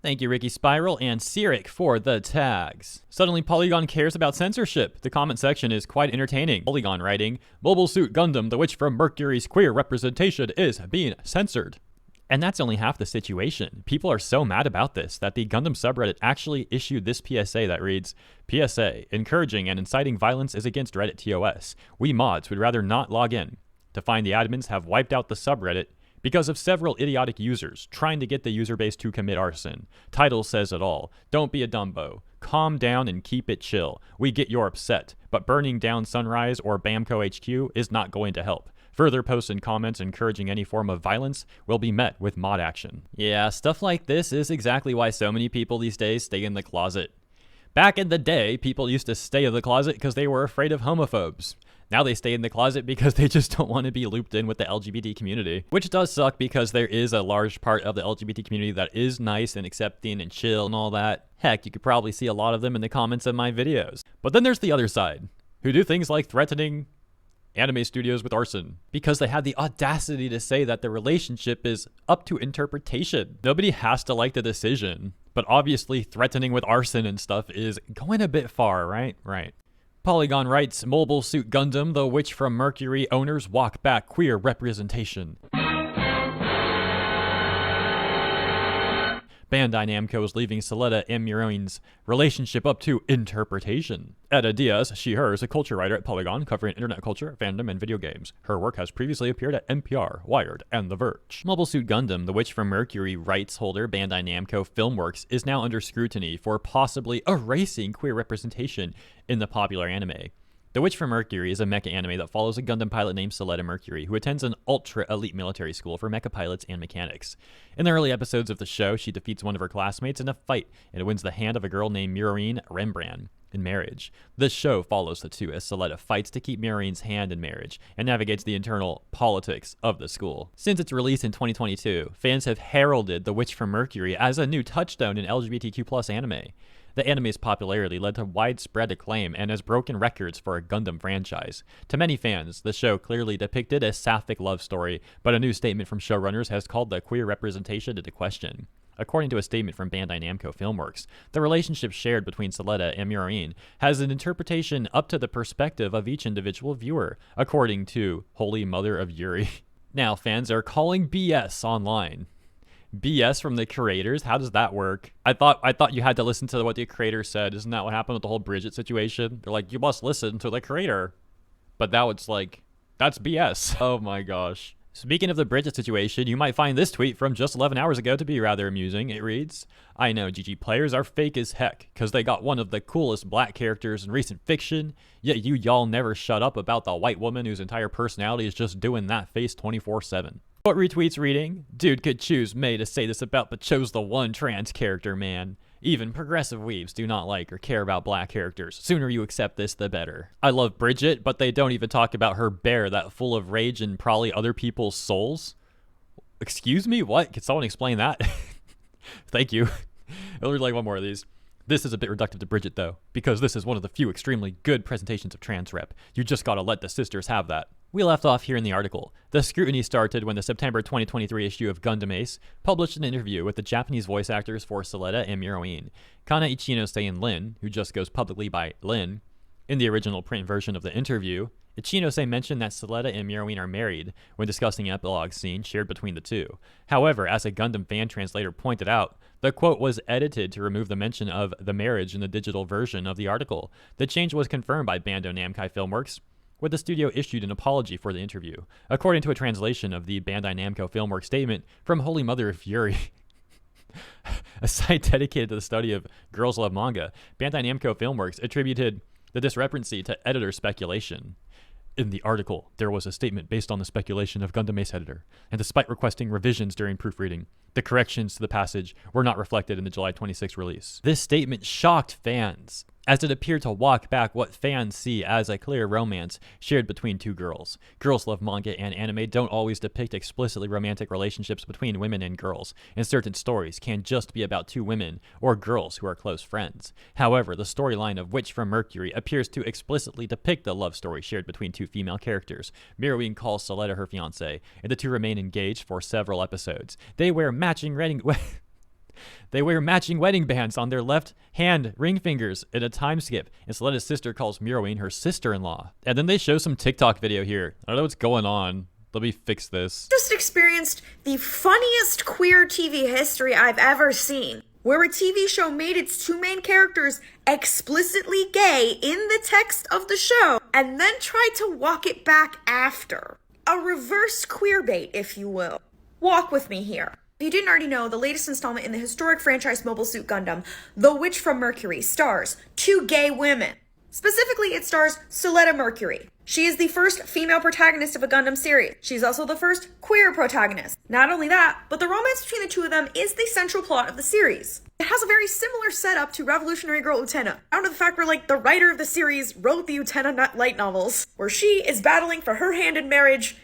Thank you, Ricky Spiral and Cyric for the tags. Suddenly, Polygon cares about censorship. The comment section is quite entertaining. Polygon writing, Mobile Suit Gundam, the witch from Mercury's queer representation is being censored. And that's only half the situation. People are so mad about this that the Gundam subreddit actually issued this PSA that reads, PSA, encouraging and inciting violence is against Reddit TOS. We mods would rather not log in. To find the admins have wiped out the subreddit because of several idiotic users trying to get the user base to commit arson. Title says it all. Don't be a Dumbo. Calm down and keep it chill. We get you're upset, but burning down Sunrise or Bamco HQ is not going to help. Further posts and comments encouraging any form of violence will be met with mod action. Yeah, stuff like this is exactly why so many people these days stay in the closet. Back in the day, people used to stay in the closet because they were afraid of homophobes. Now they stay in the closet because they just don't want to be looped in with the LGBT community. Which does suck because there is a large part of the LGBT community that is nice and accepting and chill and all that. Heck, you could probably see a lot of them in the comments of my videos. But then there's the other side, who do things like threatening anime studios with arson because they had the audacity to say that the relationship is up to interpretation. Nobody has to like the decision, but obviously threatening with arson and stuff is going a bit far, right? Right. Polygon writes, Mobile Suit Gundam, the witch from Mercury owners walk back queer representation. Bandai Namco is leaving Soletta and Miroin's relationship up to interpretation. Eda Diaz, she/her, is a culture writer at Polygon covering internet culture, fandom, and video games. Her work has previously appeared at NPR, Wired, and The Verge. Mobile Suit Gundam, the Witch from Mercury rights holder Bandai Namco Filmworks is now under scrutiny for possibly erasing queer representation in the popular anime. The Witch from Mercury is a mecha anime that follows a Gundam pilot named Soletta Mercury, who attends an ultra-elite military school for mecha pilots and mechanics. In the early episodes of the show, she defeats one of her classmates in a fight, and wins the hand of a girl named Miroin Rembrandt in marriage. The show follows the two as Soletta fights to keep Miroin's hand in marriage, and navigates the internal politics of the school. Since its release in 2022, fans have heralded The Witch from Mercury as a new touchstone in LGBTQ+ anime. The anime's popularity led to widespread acclaim and has broken records for a Gundam franchise. To many fans, the show clearly depicted a sapphic love story, but a new statement from showrunners has called the queer representation into question. According to a statement from Bandai Namco Filmworks, the relationship shared between Soletta and Miroin has an interpretation up to the perspective of each individual viewer, according to Holy Mother of Yuri. Now, fans are calling BS online. BS from the creators? How does that work? I thought you had to listen to what the creator said. Isn't that what happened with the whole Bridget situation? They're like, you must listen to the creator. But now it's like, that's BS. Oh my gosh. Speaking of the Bridget situation, you might find this tweet from just 11 hours ago to be rather amusing. It reads, I know GG players are fake as heck, cause they got one of the coolest black characters in recent fiction, yet y'all never shut up about the white woman whose entire personality is just doing that face 24/7. What retweets reading? Dude could choose May to say this about, but chose the one trans character, man. Even progressive weebs do not like or care about black characters. Sooner you accept this, the better. I love Bridget, but they don't even talk about her bear that full of rage and probably other people's souls. Excuse me? What? Can someone explain that? Thank you. I'll read like one more of these. This is a bit reductive to Bridget, though, because this is one of the few extremely good presentations of trans rep. You just gotta let the sisters have that. We left off here in the article. The scrutiny started when the September 2023 issue of Gundam Ace published an interview with the Japanese voice actors for Soletta and Miroin. Kana Ichinose and Lin, who just goes publicly by Lin. In the original print version of the interview, Ichinose mentioned that Soletta and Miroin are married when discussing an epilogue scene shared between the two. However, as a Gundam fan translator pointed out, the quote was edited to remove the mention of the marriage in the digital version of the article. The change was confirmed by Bandai Namco Filmworks, where the studio issued an apology for the interview. According to a translation of the Bandai Namco Filmworks statement from Holy Mother of Yuri, a site dedicated to the study of girls love manga, Bandai Namco Filmworks attributed the discrepancy to editor speculation. In the article, there was a statement based on the speculation of Gundam Ace editor, and despite requesting revisions during proofreading, the corrections to the passage were not reflected in the July 26 release. This statement shocked fans, as it appeared to walk back what fans see as a clear romance shared between two girls. Girls love manga and anime don't always depict explicitly romantic relationships between women and girls, and certain stories can just be about two women or girls who are close friends. However, the storyline of Witch from Mercury appears to explicitly depict the love story shared between two female characters. Miroin calls Soletta her fiancé, and the two remain engaged for several episodes. They wear matching wedding They wear matching wedding bands on their left hand ring fingers in a time skip, and Soleda's sister calls Miroine her sister-in-law. And then they show some TikTok video here. I don't know what's going on. Let me fix this. Just experienced the funniest queer TV history I've ever seen, where a TV show made its two main characters explicitly gay in the text of the show, and then tried to walk it back after. A reverse queer bait, if you will. Walk with me here. If you didn't already know, the latest installment in the historic franchise Mobile Suit Gundam, The Witch from Mercury, stars two gay women. Specifically, it stars Soleta Mercury. She is the first female protagonist of a Gundam series. She's also the first queer protagonist. Not only that, but the romance between the two of them is the central plot of the series. It has a very similar setup to Revolutionary Girl Utena, down to the fact where, like, the writer of the series wrote the Utena light novels, where she is battling for her hand in marriage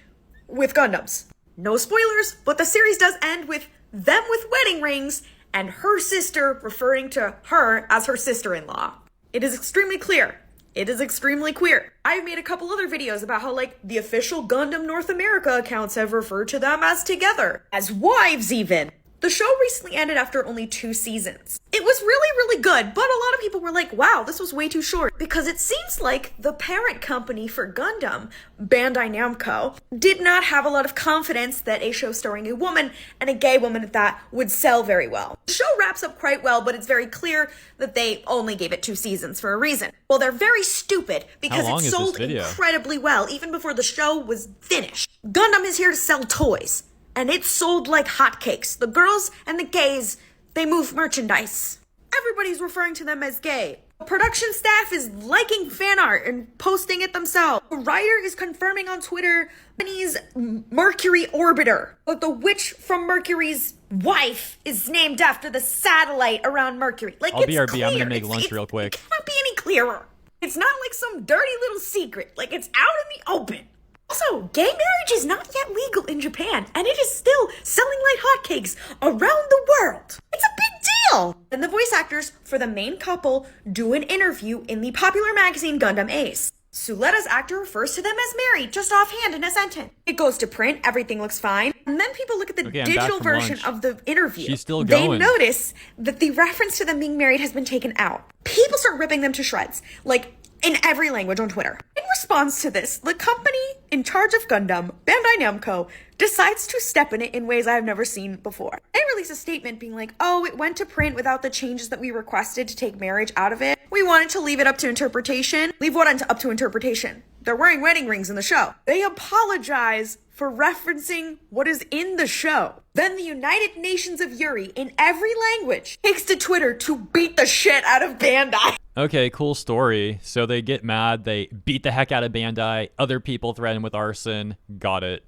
with Gundams. No spoilers, but the series does end with them with wedding rings and her sister referring to her as her sister-in-law. It is extremely clear. It is extremely queer. I've made a couple other videos about how, like, the official Gundam North America accounts have referred to them as together. As wives, even. The show recently ended after only 2 seasons. It was really, really good, but a lot of people were like, wow, this was way too short. Because it seems like the parent company for Gundam, Bandai Namco, did not have a lot of confidence that a show starring a woman, and a gay woman at that, would sell very well. The show wraps up quite well, but it's very clear that they only gave it 2 seasons for a reason. Well, they're very stupid, because it sold incredibly well, even before the show was finished. Gundam is here to sell toys. And it sold like hotcakes. The girls and the gays, they move merchandise. Everybody's referring to them as gay. The production staff is liking fan art and posting it themselves. The writer is confirming on Twitter Japanese Mercury orbiter. But the witch from Mercury's wife is named after the satellite around Mercury. Like, I'll it's BRB, clear. I'm gonna make lunch real quick. It cannot be any clearer. It's not like some dirty little secret. Like, it's out in the open. Also, gay marriage is not yet legal in Japan, and it is still selling like hotcakes around the world. It's a big deal! And the voice actors for the main couple do an interview in the popular magazine Gundam Ace. Soleta's actor refers to them as married, just offhand in a sentence. It goes to print, everything looks fine, and then people look at the digital version of the interview. She's still going. They notice that the reference to them being married has been taken out. People start ripping them to shreds, like, in every language on Twitter. In response to this, the company in charge of Gundam, Bandai Namco, decides to step in it in ways I have never seen before. They release a statement being like, oh, it went to print without the changes that we requested to take marriage out of it. We wanted to leave it up to interpretation. Leave what up to interpretation? They're wearing wedding rings in the show. They apologize for referencing what is in the show. Then the United Nations of Yuri, in every language, takes to Twitter to beat the shit out of Bandai. Okay, cool story. So they get mad, they beat the heck out of Bandai, other people threaten with arson. Got it.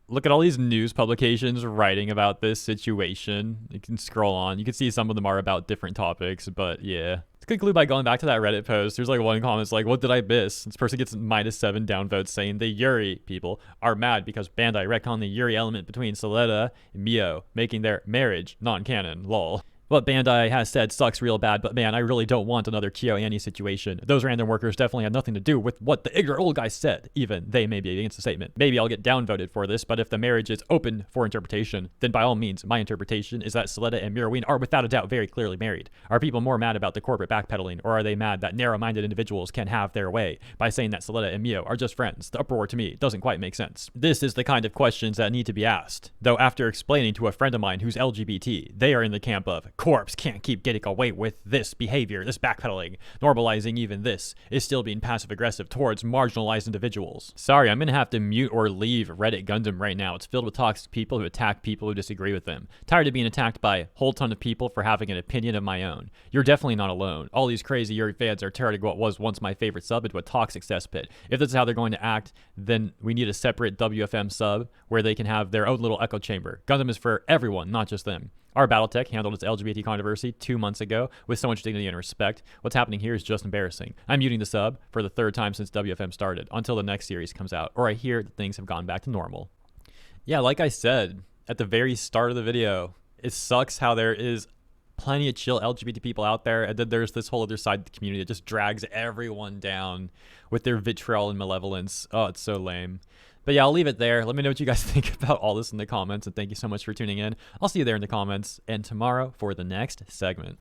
Look at all these news publications writing about this situation. You can scroll on. You can see some of them are about different topics, but yeah. To conclude by going back to that Reddit post, there's like one comment, it's like, what did I miss? This person gets -7 downvotes saying the Yuri people are mad because Bandai retconned the Yuri element between Soleta and Mio, making their marriage non-canon, lol. What Bandai has said sucks real bad, but man, I really don't want another KyoAni situation. Those random workers definitely had nothing to do with what the ignorant old guy said. Even they may be against the statement. Maybe I'll get downvoted for this, but if the marriage is open for interpretation, then by all means, my interpretation is that Soleta and Miroine are without a doubt very clearly married. Are people more mad about the corporate backpedaling, or are they mad that narrow-minded individuals can have their way by saying that Soleta and Mio are just friends? The uproar to me doesn't quite make sense. This is the kind of questions that need to be asked. Though after explaining to a friend of mine who's LGBT, they are in the camp of corpse can't keep getting away with this behavior, this backpedaling. Normalizing even this is still being passive-aggressive towards marginalized individuals. Sorry, I'm gonna have to mute or leave Reddit Gundam right now. It's filled with toxic people who attack people who disagree with them. Tired of being attacked by a whole ton of people for having an opinion of my own. You're definitely not alone. All these crazy Yuri fans are turning what was once my favorite sub into a toxic cesspit. If this is how they're going to act, then we need a separate WFM sub where they can have their own little echo chamber. Gundam is for everyone, not just them. Our Battletech handled its LGBT controversy 2 months ago with so much dignity and respect. What's happening here is just embarrassing. I'm muting the sub for the 3rd time since WFM started, until the next series comes out, or I hear that things have gone back to normal. Yeah, like I said at the very start of the video, it sucks how there is plenty of chill LGBT people out there, and then there's this whole other side of the community that just drags everyone down with their vitriol and malevolence. Oh, it's so lame. But yeah, I'll leave it there. Let me know what you guys think about all this in the comments, and thank you so much for tuning in. I'll see you there in the comments, and tomorrow for the next segment.